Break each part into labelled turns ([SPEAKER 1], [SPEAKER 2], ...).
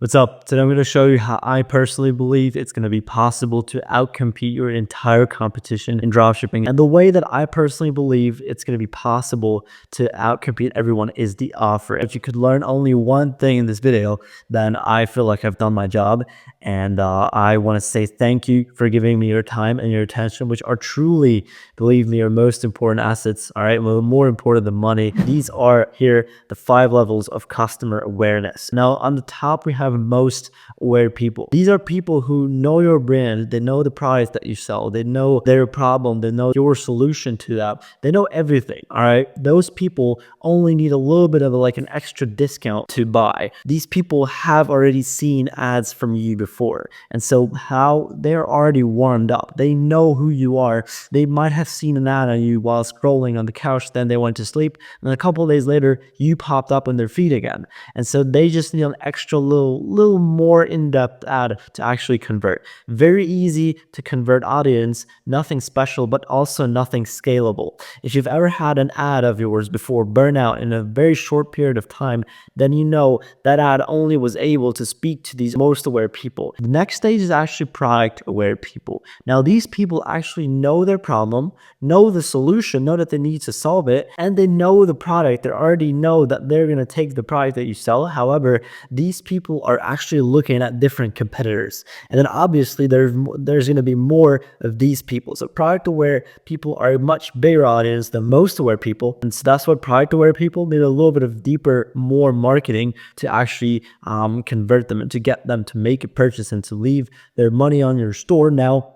[SPEAKER 1] What's up? Today I'm going to show you how I personally believe it's going to be possible to outcompete your entire competition in dropshipping. And the way that I personally believe it's going to be possible to outcompete everyone is the offer. If you could learn only one thing in this video, then I feel like I've done my job. And I want to say thank you for giving me your time and your attention, which are truly, believe me, your most important assets. All right, well, more important than money. These are here the 5 levels of customer awareness. Now, on the top, we have most aware people. These are people who know your brand. They know the product that you sell. They know their problem. They know your solution to that. They know everything. All right, those people only need a little bit of like an extra discount to buy. These people have already seen ads from you before, and so how they're already warmed up. They know who you are. They might have seen an ad on you while scrolling on the couch, then they went to sleep, and then a couple of days later you popped up on their feed again. And so they just need an extra little more in-depth ad to actually convert. Very easy to convert audience, nothing special, but also nothing scalable. If you've ever had an ad of yours before burn out in a very short period of time, then you know that ad only was able to speak to these most aware people. The next stage is actually product aware people. Now, these people actually know their problem, know the solution, know that they need to solve it, and they know the product. They already know that they're going to take the product that you sell. However, these people are actually looking at different competitors. And then obviously there's going to be more of these people. So product aware people are a much bigger audience than most aware people. And so that's why product aware people need a little bit of deeper, more marketing to actually convert them and to get them to make a purchase and to leave their money on your store. Now,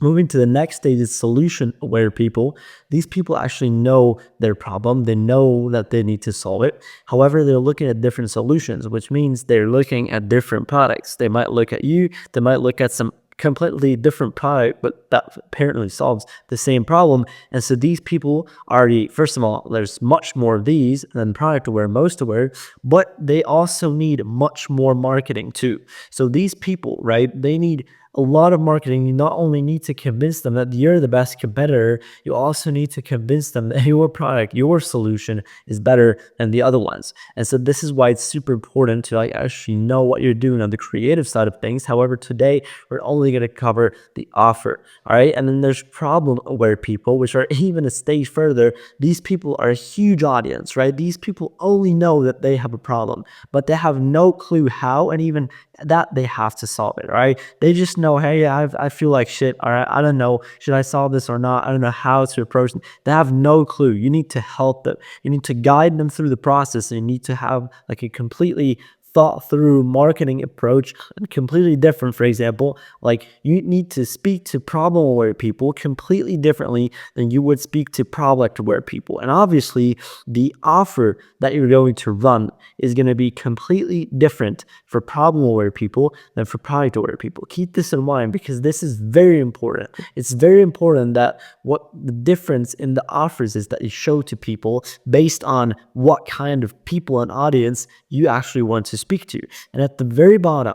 [SPEAKER 1] moving to the next stage is solution aware people. These people actually know their problem. They know that they need to solve it. However, they're looking at different solutions, which means they're looking at different products. They might look at you. They might look at some completely different product, but that apparently solves the same problem. And so these people already, first of all, there's much more of these than product aware, most aware, but they also need much more marketing too. So these people, right, they need a lot of marketing. You not only need to convince them that you're the best competitor, you also need to convince them that your product, your solution is better than the other ones. And so this is why it's super important to like actually know what you're doing on the creative side of things. However, today we're only going to cover the offer. All right. And then there's problem aware people, which are even a stage further. These people are a huge audience, right? These people only know that they have a problem, but they have no clue how, and even that they have to solve it, right? They just know, hey, I feel like shit. All right, I don't know, should I solve this or not? I don't know how to approach it. They have no clue. You need to help them. You need to guide them through the process, and you need to have like a completely thought through marketing approach, and completely different. For example, like you need to speak to problem aware people completely differently than you would speak to product aware people. And obviously the offer that you're going to run is going to be completely different for problem aware people than for product aware people. Keep this in mind because this is very important. It's very important that what the difference in the offers is that you show to people based on what kind of people and audience you actually want to speak to. And at the very bottom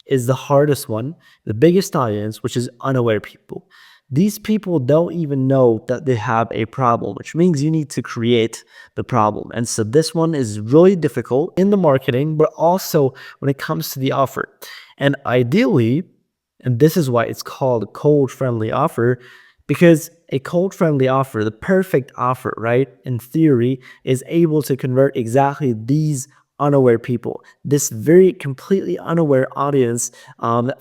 [SPEAKER 1] is the hardest one, the biggest audience, which is unaware people. These people don't even know that they have a problem, which means you need to create the problem. And so this one is really difficult in the marketing, but also when it comes to the offer. And ideally, and this is why it's called a cold friendly offer, because a cold friendly offer, the perfect offer, right, in theory, is able to convert exactly these unaware people, this very completely unaware audience,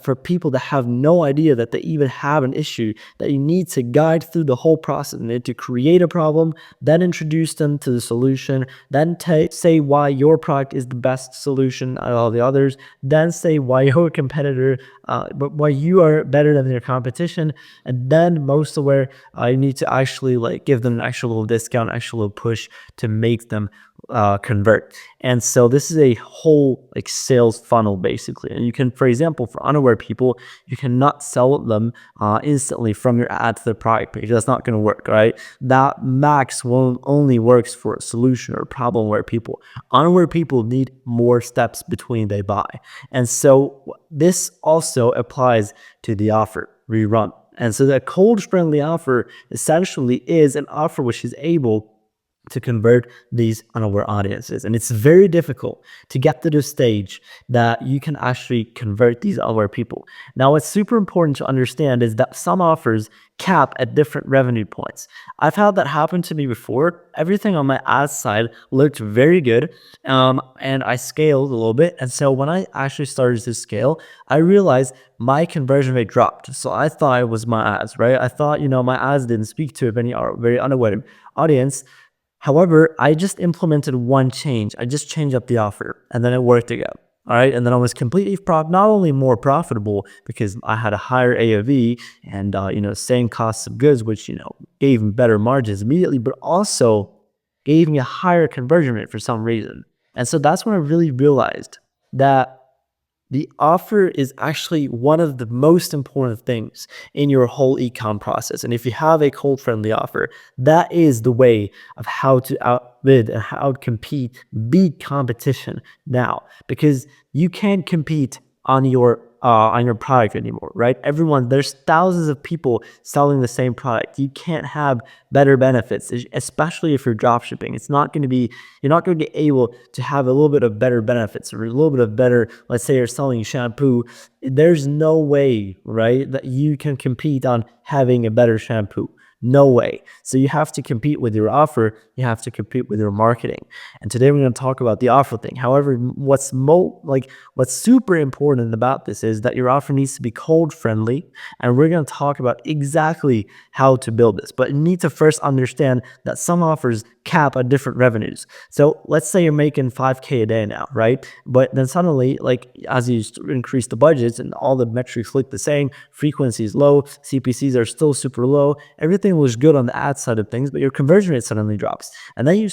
[SPEAKER 1] for people that have no idea that they even have an issue, that you need to guide through the whole process. You need to create a problem, then introduce them to the solution, then say why your product is the best solution out of all the others, then say why your competitor, but why you are better than your competition, and then most aware, you need to actually like give them an actual discount, actual push to make them convert. And so this is a whole like sales funnel basically. And you can, for example, for unaware people, you cannot sell them instantly from your ad to the product page. That's not going to work, right? That max only works for a solution or problem aware people. Unaware people need more steps between they buy. And so this also applies to the offer rerun. And so that cold friendly offer essentially is an offer which is able to convert these unaware audiences. And it's very difficult to get to the stage that you can actually convert these unaware people. Now, what's super important to understand is that some offers cap at different revenue points. I've had that happen to me before. Everything on my ads side looked very good, and I scaled a little bit. And so when I actually started to scale, I realized my conversion rate dropped. So I thought it was my ads, right? I thought, my ads didn't speak to a very unaware audience. However, I just implemented one change. I just changed up the offer and then it worked again. All right. And then I was completely not only more profitable because I had a higher AOV and, same costs of goods, which, gave me better margins immediately, but also gave me a higher conversion rate for some reason. And so that's when I really realized that the offer is actually one of the most important things in your whole e-com process. And if you have a cold friendly offer, that is the way of how to outbid and how to compete, beat competition now, because you can't compete on your product anymore, right? There's thousands of people selling the same product. You can't have better benefits, especially if you're drop shipping. You're not going to be able to have a little bit of better benefits or a little bit of better, let's say you're selling shampoo. There's no way, right, that you can compete on having a better shampoo. No way. So you have to compete with your offer. You have to compete with your marketing. And today we're going to talk about the offer thing. However, what's super important about this is that your offer needs to be cold friendly. And we're going to talk about exactly how to build this. But you need to first understand that some offers cap at different revenues. So let's say you're making 5K a day now, right? But then suddenly, as you increase the budgets and all the metrics look the same, frequency is low, CPCs are still super low, everything was good on the ad side of things, but your conversion rate suddenly drops. And then you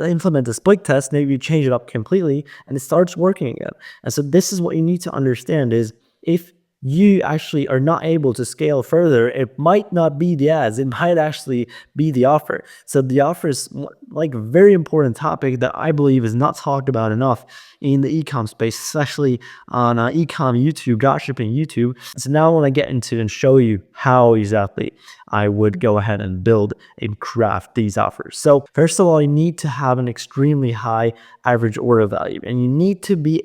[SPEAKER 1] implement a split test, maybe you change it up completely, and it starts working again. And so this is what you need to understand is if you actually are not able to scale further, it might not be the ads, it might actually be the offer. So the offer is a very important topic that I believe is not talked about enough in the ecom space, especially on ecom YouTube, dropshipping YouTube. So now I want to get into and show you how exactly I would go ahead and build and craft these offers. So first of all, you need to have an extremely high average order value, and you need to be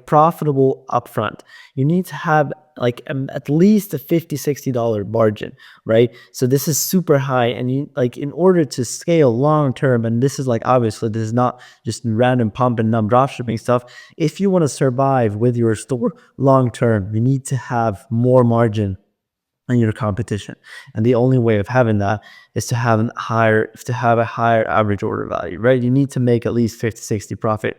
[SPEAKER 1] profitable upfront. You need to have at least a $50-$60 margin, right? So this is super high, and you in order to scale long term, and this is obviously this is not just random pump and dump dropshipping stuff. If you want to survive with your store long term, you need to have more margin than your competition, and the only way of having that is to have a higher average order value, right? You need to make at least 50-60 profit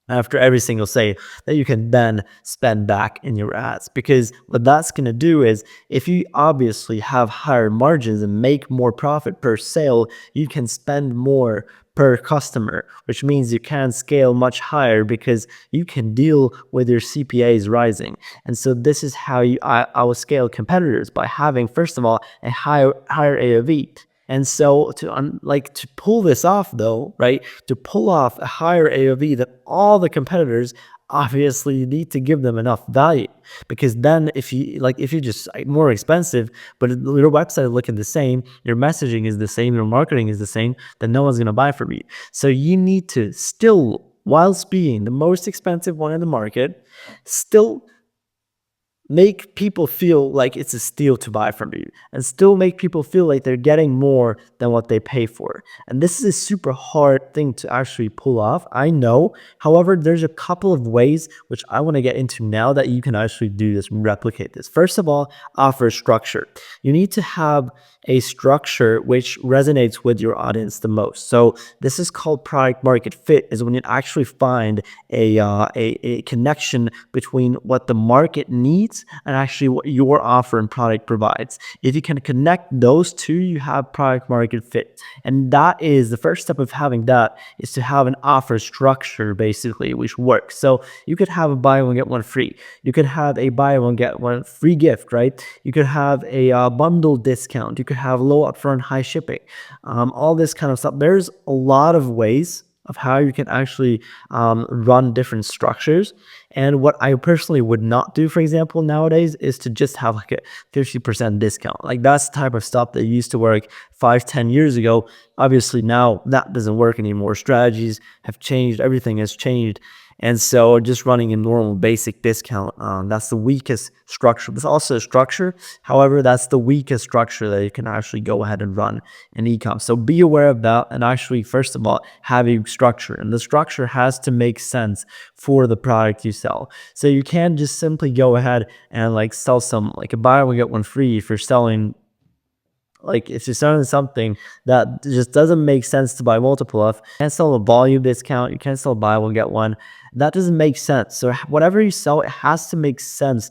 [SPEAKER 1] after every single sale that you can then spend back in your ads. Because what that's going to do is, if you obviously have higher margins and make more profit per sale, you can spend more per customer, which means you can scale much higher because you can deal with your CPAs rising. And so this is how I will scale competitors, by having, first of all, a higher AOV. And so to pull this off though, right, to pull off a higher AOV than all the competitors, obviously you need to give them enough value, because then if you just more expensive, but your website is looking the same, your messaging is the same, your marketing is the same, then no one's going to buy from you. So you need to still, whilst being the most expensive one in the market, still make people feel like it's a steal to buy from you, and still make people feel like they're getting more than what they pay for. And this is a super hard thing to actually pull off, I know. However, there's a couple of ways which I want to get into now that you can actually do this, replicate this. First of all, offer structure. You need to have a structure which resonates with your audience the most. So this is called product market fit, is when you actually find a connection between what the market needs and actually what your offer and product provides. If you can connect those two, you have product market fit. And that is the first step of having that, is to have an offer structure basically which works. So you could have a buy one get one free. You could have a buy one get one free gift, right? You could have a bundle discount. You could have low upfront, high shipping, all this kind of stuff. There's a lot of ways of how you can actually run different structures. And what I personally would not do, for example, nowadays is to just have like a 50% discount. Like that's the type of stuff that used to work 5, 10 years ago. Obviously now that doesn't work anymore. Strategies have changed, everything has changed. And so just running a normal basic discount, that's the weakest structure. It's also a structure. However, that's the weakest structure that you can actually go ahead and run in ecom. So be aware of that and actually, first of all, have a structure. And the structure has to make sense for the product you sell. So you can't just simply go ahead and like sell some, like a buy one, get one free if you're selling, like if you're selling something that just doesn't make sense to buy multiple of. You can't sell a volume discount, you can't sell buy one get one. That doesn't make sense. So whatever you sell, it has to make sense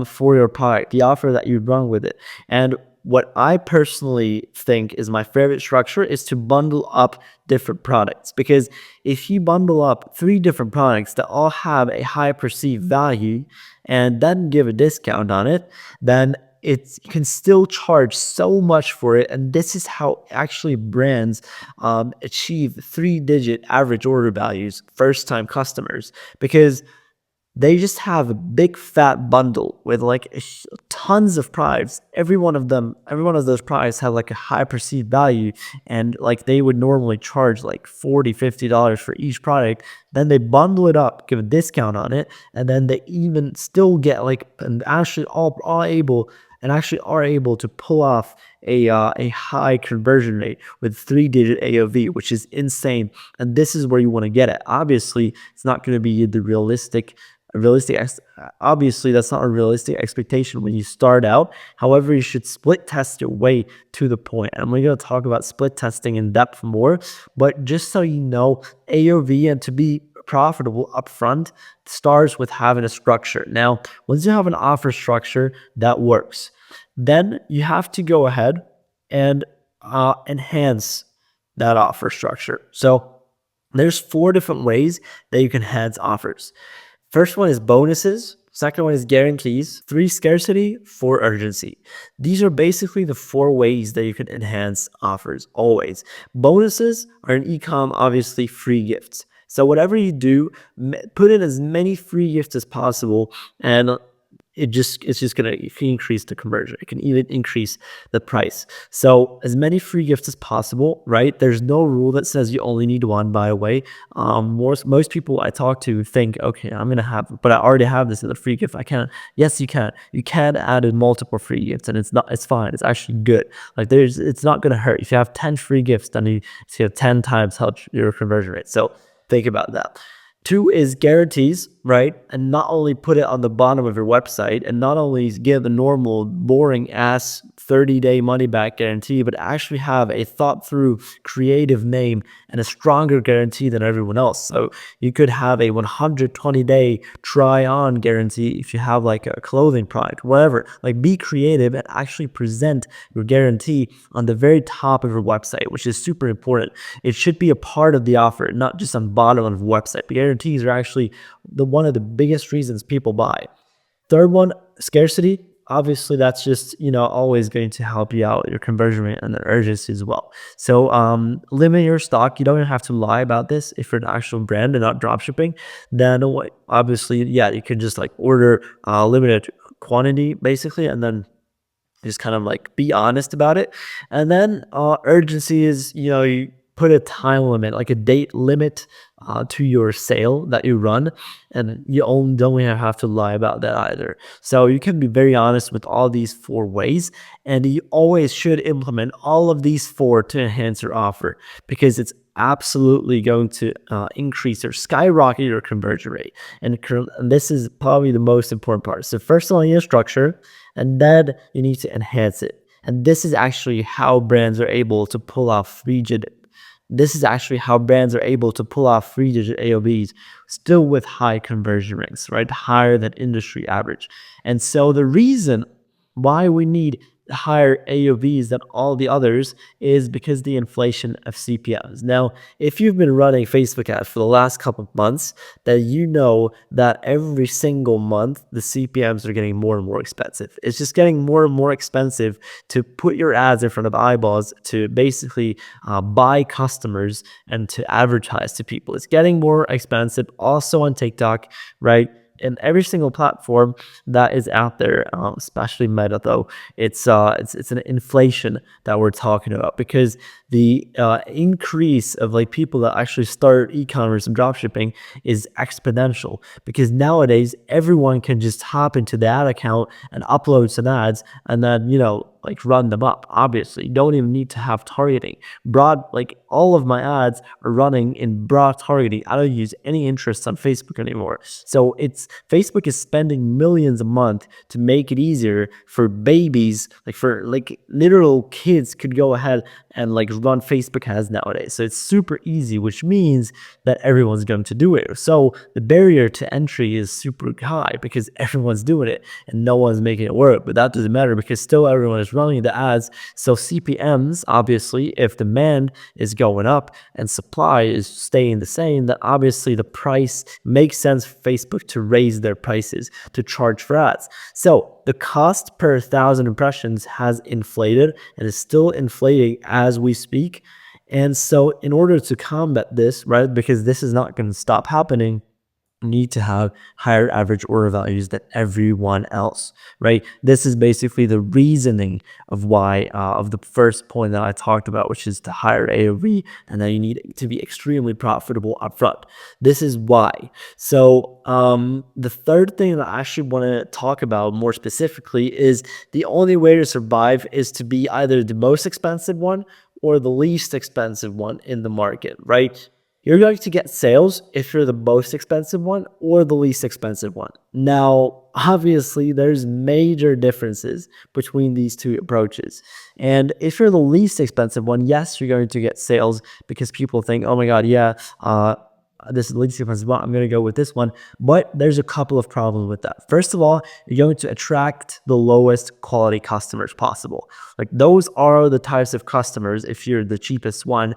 [SPEAKER 1] for your product, the offer that you run with it. And what I personally think is my favorite structure is to bundle up different products, because if you bundle up 3 different products that all have a high perceived value and then give a discount on it, then it can still charge so much for it. And this is how actually brands achieve 3-digit average order values, first time customers, because they just have a big fat bundle with like tons of products. Every one of those products have like a high perceived value, and like they would normally charge like $40, $50 for each product. Then they bundle it up, give a discount on it, and then they even still get like, and actually all able and actually are able to pull off a high conversion rate with 3-digit AOV, which is insane. And this is where you want to get it. Obviously, it's not going to be the obviously that's not a realistic expectation when you start out. However, you should split test your way to the point. And we're going to talk about split testing in depth more, but just so you know, AOV, and to be profitable upfront, starts with having a structure. Now, once you have an offer structure that works, then you have to go ahead and enhance that offer structure. So there's 4 different ways that you can enhance offers. First one is bonuses. Second one is guarantees. 3, scarcity. 4, urgency. These are basically the 4 ways that you can enhance offers always. Bonuses are in ecom, obviously free gifts. So whatever you do, put in as many free gifts as possible, and it's just going to increase the conversion. It can even increase the price. So as many free gifts as possible, right? There's no rule that says you only need one, by the way. Most people I talk to think, okay, I'm going to have, but I already have this in a free gift. I can't. Yes, you can. You can add in multiple free gifts, and it's fine. It's actually good. Like it's not going to hurt. If you have 10 free gifts, then you have 10 times help your conversion rate. So think about that. 2 is guarantees, right? And not only put it on the bottom of your website, and not only give the normal boring ass 30-day money back guarantee, but actually have a thought through creative name and a stronger guarantee than everyone else. So you could have a 120-day try on guarantee if you have like a clothing product, whatever. Like be creative and actually present your guarantee on the very top of your website, which is super important. It should be a part of the offer, not just on the bottom of the website. Guarantees are actually one of the biggest reasons people buy. Third one, scarcity. Obviously, that's just, always going to help you out, your conversion rate and the urgency as well. So limit your stock. You don't even have to lie about this. If you're an actual brand and not drop shipping, then obviously, yeah, you can just like order limited quantity basically, and then just kind of like be honest about it. And then urgency is, you put a time limit, like a date limit to your sale that you run, and you don't even have to lie about that either. So you can be very honest with all these 4 ways, and you always should implement all of these 4 to enhance your offer, because it's absolutely going to increase or skyrocket your conversion rate. And this is probably the most important part. So first of all, you need a structure, and then you need to enhance it. And this is actually how brands are able to pull off 3-digit. This is actually how brands are able to pull off 3-digit AOVs still with high conversion rates, right? Higher than industry average. And so the reason why we need higher AOVs than all the others is because the inflation of CPMs. Now, if you've been running Facebook ads for the last couple of months, then you know that every single month the CPMs are getting more and more expensive. It's just getting more and more expensive to put your ads in front of eyeballs, to basically buy customers and to advertise to people. It's getting more expensive also on TikTok, right? In every single platform that is out there, especially Meta, though, it's an inflation that we're talking about, because the increase of like people that actually start e-commerce and dropshipping is exponential, because nowadays everyone can just hop into the ad account and upload some ads and then like run them up. Obviously, you don't even need to have targeting. Like all of my ads are running in broad targeting. I don't use any interest on Facebook anymore. So Facebook is spending millions a month to make it easier for babies, like for like literal kids could go ahead and like run Facebook ads nowadays. So it's super easy, which means that everyone's going to do it. So the barrier to entry is super high because everyone's doing it and no one's making it work. But that doesn't matter because still everyone is running the ads. So CPMs, obviously, if demand is going up and supply is staying the same, then obviously the price makes sense for Facebook to raise their prices to charge for ads. So the cost per 1,000 impressions has inflated and is still inflating as we speak. And so in order to combat this, right, because this is not going to stop happening, need to have higher average order values than everyone else, right? This is basically the reasoning of why, of the first point that I talked about, which is the higher AOV, and that you need to be extremely profitable upfront. This is why. So the third thing that I actually want to talk about more specifically is the only way to survive is to be either the most expensive one or the least expensive one in the market, right? You're going to get sales if you're the most expensive one or the least expensive one. Now, obviously, there's major differences between these two approaches. And if you're the least expensive one, yes, you're going to get sales because people think, oh my God, yeah, this is the least expensive one, I'm going to go with this one. But there's a couple of problems with that. First of all, you're going to attract the lowest quality customers possible. Like those are the types of customers, if you're the cheapest one,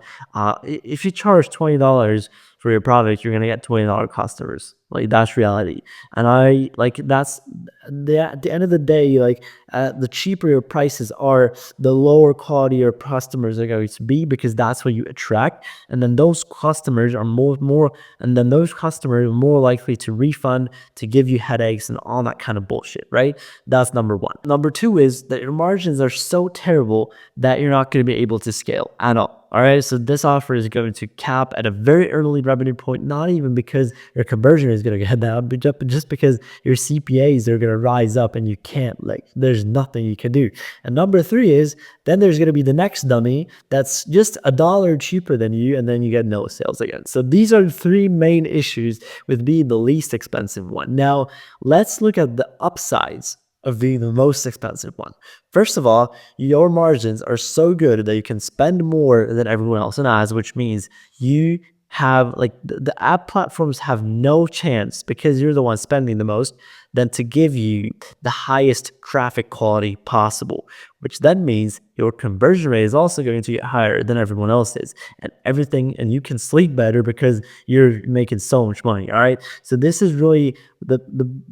[SPEAKER 1] if you charge $20 for your product, you're going to get $20 customers. Like that's reality. And that's at the end of the day, like the cheaper your prices are, the lower quality your customers are going to be, because that's what you attract. And then those customers are those customers are more likely to refund, to give you headaches and all that kind of bullshit, right? That's number one. Number two is that your margins are so terrible that you're not going to be able to scale at all. All right, so this offer is going to cap at a very early revenue point, not even because your conversion is going to get down, but just because your CPAs are going to rise up and you can't, like, there's nothing you can do. And number three is then there's going to be the next dummy that's just $1 cheaper than you, and then you get no sales again. So these are the three main issues with being the least expensive one. Now, let's look at the upsides of being the most expensive one. First of all, your margins are so good that you can spend more than everyone else in ads, which means you have like the app platforms have no chance, because you're the one spending the most, than to give you the highest traffic quality possible, which then means your conversion rate is also going to get higher than everyone else's, and you can sleep better because you're making so much money. All right, so this is really the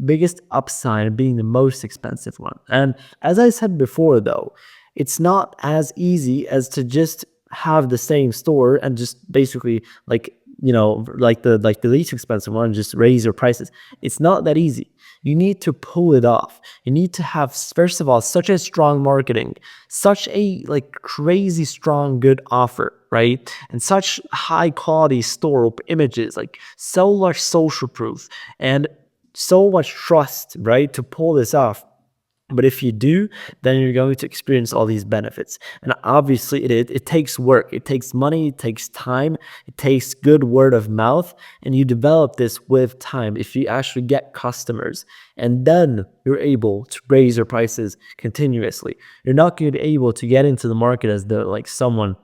[SPEAKER 1] biggest upside of being the most expensive one. And as I said before, though, it's not as easy as to just have the same store and just basically like the least expensive one, just raise your prices. It's not that easy. You need to pull it off. You need to have, first of all, such a strong marketing, such a like crazy strong good offer, right? And such high quality store images, like so much social proof and so much trust, right, to pull this off. But if you do, then you're going to experience all these benefits. And obviously it takes work, it takes money, it takes time, it takes good word of mouth, and you develop this with time if you actually get customers. And then you're able to raise your prices continuously. You're not going to be able to get into the market as someone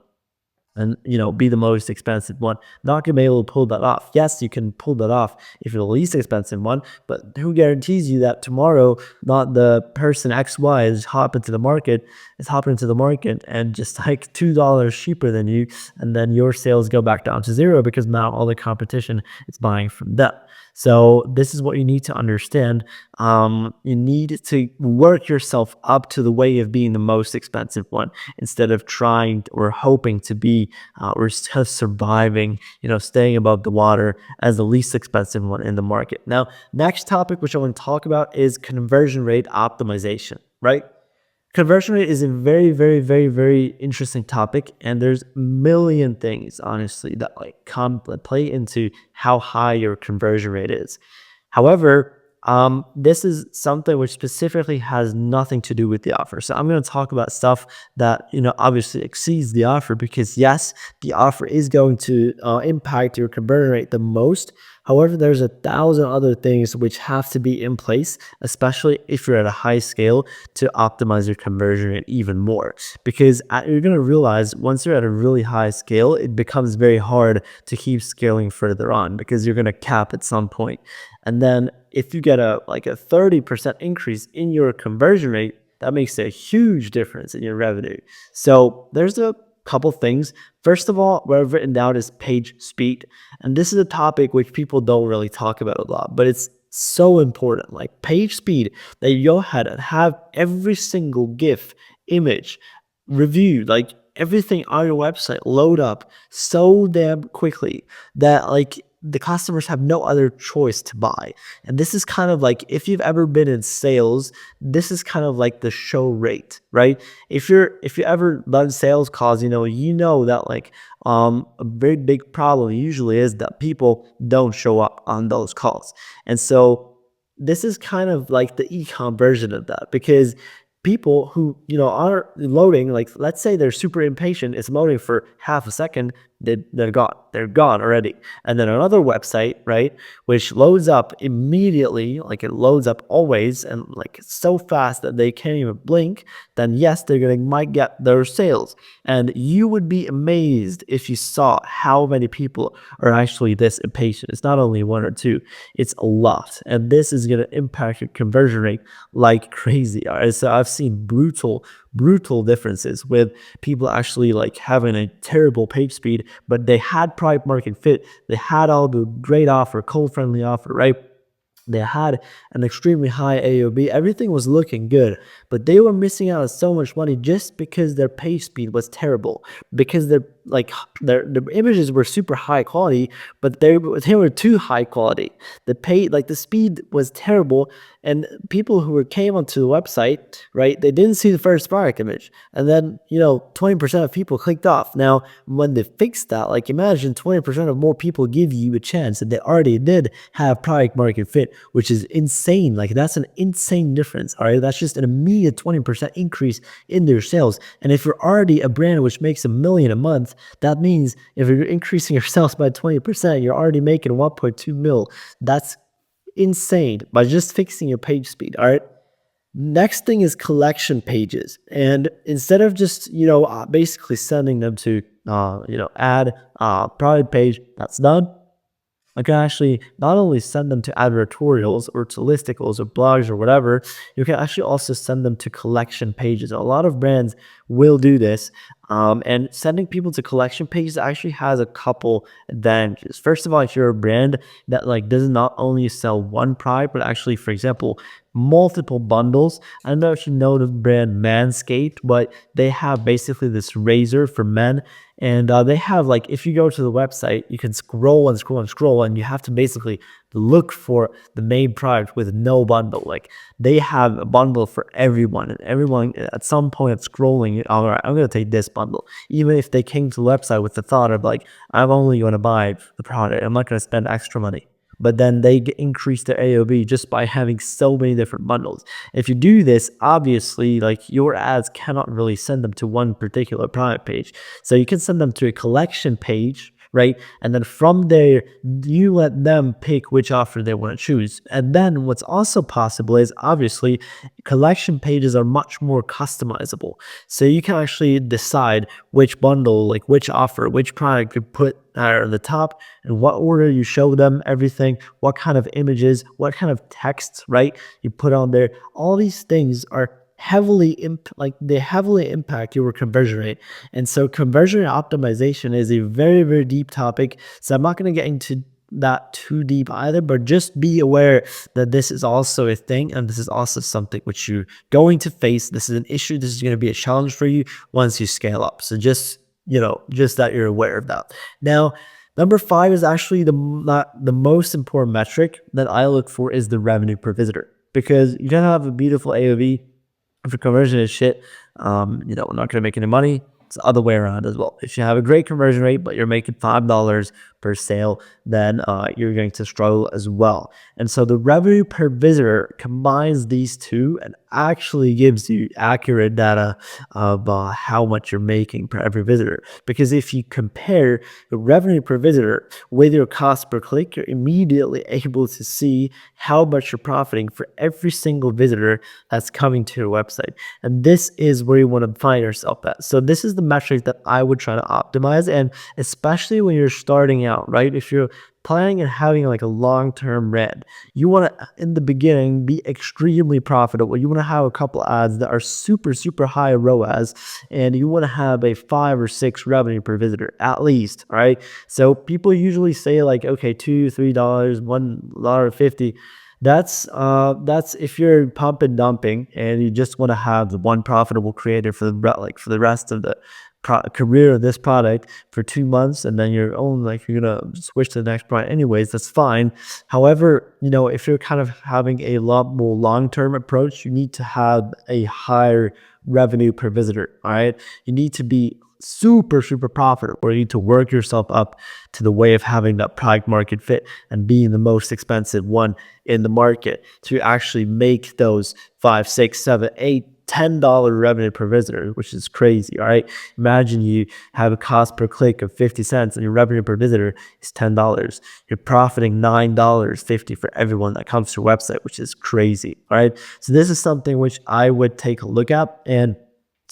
[SPEAKER 1] and be the most expensive one. Not gonna be able to pull that off. Yes, you can pull that off if you're the least expensive one, but who guarantees you that tomorrow not the person XY is hopping into the market and just like $2 cheaper than you, and then your sales go back down to zero because now all the competition is buying from them. So this is what you need to understand. You need to work yourself up to the way of being the most expensive one instead of trying or hoping to be or just surviving, staying above the water as the least expensive one in the market. Now, next topic which I want to talk about is conversion rate optimization, right? Conversion rate is a very, very, very, very interesting topic, and there's a million things, honestly, that play into how high your conversion rate is. However, this is something which specifically has nothing to do with the offer. So I'm going to talk about stuff that obviously exceeds the offer, because yes, the offer is going to impact your conversion rate the most. However, there's 1,000 other things which have to be in place, especially if you're at a high scale, to optimize your conversion rate even more. Because you're going to realize once you're at a really high scale, it becomes very hard to keep scaling further on because you're going to cap at some point. And then if you get a 30% increase in your conversion rate, that makes a huge difference in your revenue. So there's a couple things. First of all, what I've written down is page speed. And this is a topic which people don't really talk about a lot, but it's so important. Like page speed, that you go ahead and have every single GIF, image, review, like everything on your website load up so damn quickly that the customers have no other choice to buy. And this is kind of like, if you've ever been in sales, this is kind of like the show rate, right? If you ever done sales calls, you know that a very big problem usually is that people don't show up on those calls. And so this is kind of like the e-com version of that, because people who are loading, like let's say they're super impatient, it's loading for half a second, they're gone already. And then another website, right, which loads up immediately, like it loads up always and like so fast that they can't even blink, then yes, might get their sales. And you would be amazed if you saw how many people are actually this impatient. It's not only one or two, it's a lot. And this is going to impact your conversion rate like crazy. All right, so I've seen brutal differences with people actually having a terrible page speed, but they had product market fit, they had all the great offer, cold friendly offer, right? They had an extremely high AOV. Everything was looking good, but they were missing out on so much money just because their page speed was terrible. Because their images were super high quality, but they were too high quality. The speed was terrible, and people who came onto the website, right, they didn't see the first product image, and then 20% of people clicked off. Now, when they fixed that, imagine 20% of more people give you a chance, and they already did have product market fit, which is insane. That's an insane difference. All right, that's just an immediate 20% increase in their sales. And if you're already a brand which makes $1 million a month, that means if you're increasing your sales by 20%, you're already making 1.2 mil. That's insane by just fixing your page speed. All right. Next thing is collection pages. And instead of just, basically sending them to, add product page, that's done. I can actually not only send them to advertorials or to listicles or blogs or whatever, you can actually also send them to collection pages. A lot of brands will do this. And sending people to collection pages actually has a couple advantages. First of all, if you're a brand that does not only sell one product, but actually, for example, multiple bundles. I don't know if you know the brand Manscaped, but they have basically this razor for men. And they have if you go to the website, you can scroll and scroll and scroll, and you have to basically look for the main product with no bundle. They have a bundle for everyone, and everyone at some point of scrolling, all right, I'm going to take this bundle. Even if they came to the website with the thought of I'm only going to buy the product, I'm not going to spend extra money. But then they increase their AOV just by having so many different bundles. If you do this, obviously, your ads cannot really send them to one particular product page. So you can send them to a collection page, right? And then from there, you let them pick which offer they want to choose. And then what's also possible is obviously collection pages are much more customizable. So you can actually decide which bundle, like which offer, which product you put at the top, and what order you show them everything, what kind of images, what kind of text, right? You put on there. All these things are they heavily impact your conversion rate. And so conversion rate optimization is a very, very deep topic. So I'm not going to get into that too deep either, but just be aware that this is also a thing, and this is also something which you're going to face. This is an issue. This is going to be a challenge for you once you scale up. So just, just that you're aware of that. Now, number 5 is actually not the most important metric that I look for, is the revenue per visitor, because you can have a beautiful AOV. If your conversion is shit, we're not going to make any money. It's the other way around as well. If you have a great conversion rate, but you're making $5 per sale, then you're going to struggle as well. And so the revenue per visitor combines these two and actually gives you accurate data of how much you're making per every visitor. Because if you compare the revenue per visitor with your cost per click, you're immediately able to see how much you're profiting for every single visitor that's coming to your website. And this is where you want to find yourself at. So this is the metric that I would try to optimize, and especially when you're starting out, right? If you're planning and having like a long-term brand, you want to, in the beginning, be extremely profitable. You want to have a couple ads that are super, super high ROAS, and you want to have a 5 or 6 revenue per visitor at least, all right? So people usually say like, okay, $2, $3, $1.50. That's if you're pump and dumping and you just want to have the one profitable creator for the rest of the career of this product for 2 months, and then you're gonna switch to the next product anyways. That's fine. However, if you're kind of having a lot more long-term approach, you need to have a higher revenue per visitor. All right, you need to be super, super profitable, or you need to work yourself up to the way of having that product market fit and being the most expensive one in the market to actually make those 5, 6, 7, 8, $10 revenue per visitor, which is crazy. All right, imagine you have a cost per click of 50 cents and your revenue per visitor is $10. You're profiting $9.50 for everyone that comes to your website, which is crazy. All right, so this is something which I would take a look at. And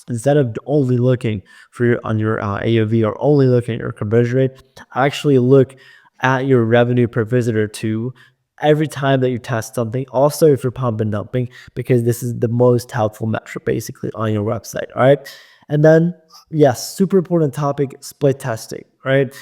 [SPEAKER 1] instead of only looking on your AOV or only looking at your conversion rate, actually look at your revenue per visitor too every time that you test something. Also, if you're pump and dumping, because this is the most helpful metric basically on your website. All right. And then, yes, super important topic, split testing. Right.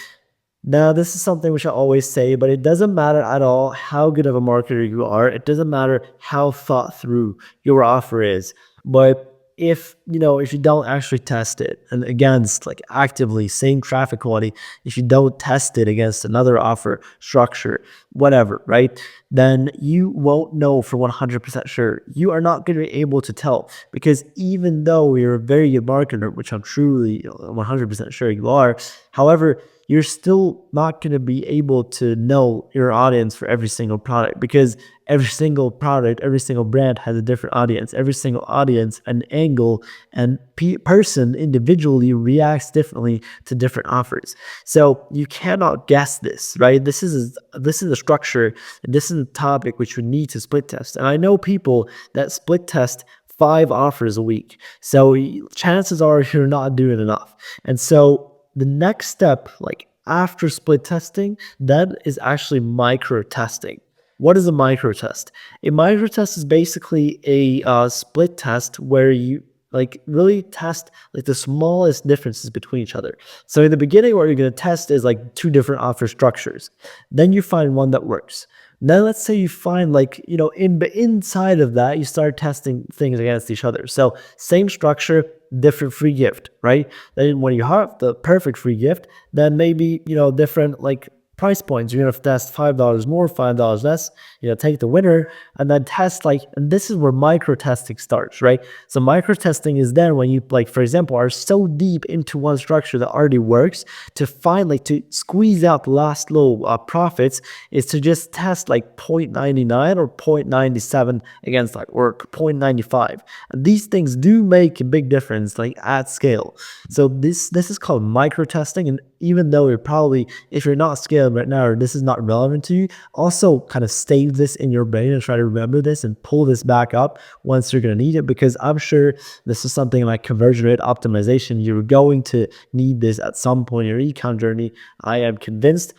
[SPEAKER 1] Now, this is something which I always say, but it doesn't matter at all how good of a marketer you are. It doesn't matter how thought through your offer is. But if you don't actually test it and against like actively same traffic quality, if you don't test it against another offer structure, whatever, right, then you won't know for 100% sure. You are not going to be able to tell, because even though you're a very good marketer, which I'm truly 100% sure you are, however, you're still not going to be able to know your audience for every single product, because every single product, every single brand has a different audience. Every single audience, an angle, and person individually reacts differently to different offers. So you cannot guess this, right? This is a structure, and this is a topic which you need to split test. And I know people that split test 5 offers a week. So chances are you're not doing enough. And so the next step, like after split testing, that is actually micro testing. What is a micro test? A micro test is basically a split test where you like really test like the smallest differences between each other. So in the beginning, what you're going to test is like 2 different offer structures. Then you find one that works. Then let's say you find inside of that, you start testing things against each other. So same structure, different free gift, right? Then when you have the perfect free gift, then maybe, different like price points. You're gonna test $5 more, $5 less. Take the winner and then test and this is where micro testing starts, right? So micro testing is then when you for example are so deep into one structure that already works to find to squeeze out the last little profits is to just test 0.99 or 0.97 against or 0.95. And these things do make a big difference at scale. So this is called micro testing. And even though you're probably, if you're not scaled right now or this is not relevant to you, also kind of save this in your brain and try to remember this and pull this back up once you're going to need it, because I'm sure this is something like conversion rate optimization. You're going to need this at some point in your econ journey. I am convinced.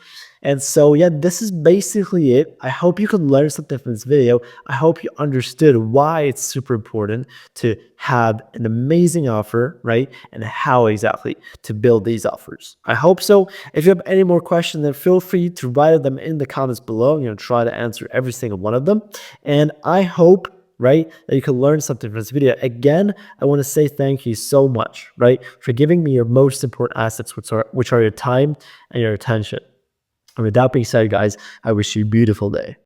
[SPEAKER 1] And so, yeah, this is basically it. I hope you could learn something from this video. I hope you understood why it's super important to have an amazing offer, right? And how exactly to build these offers. I hope so. If you have any more questions, then feel free to write them in the comments below. I'm going to try to answer every single one of them. And I hope, right, that you can learn something from this video. Again, I want to say thank you so much, right, for giving me your most important assets, which are your time and your attention. And with that being said, guys, I wish you a beautiful day.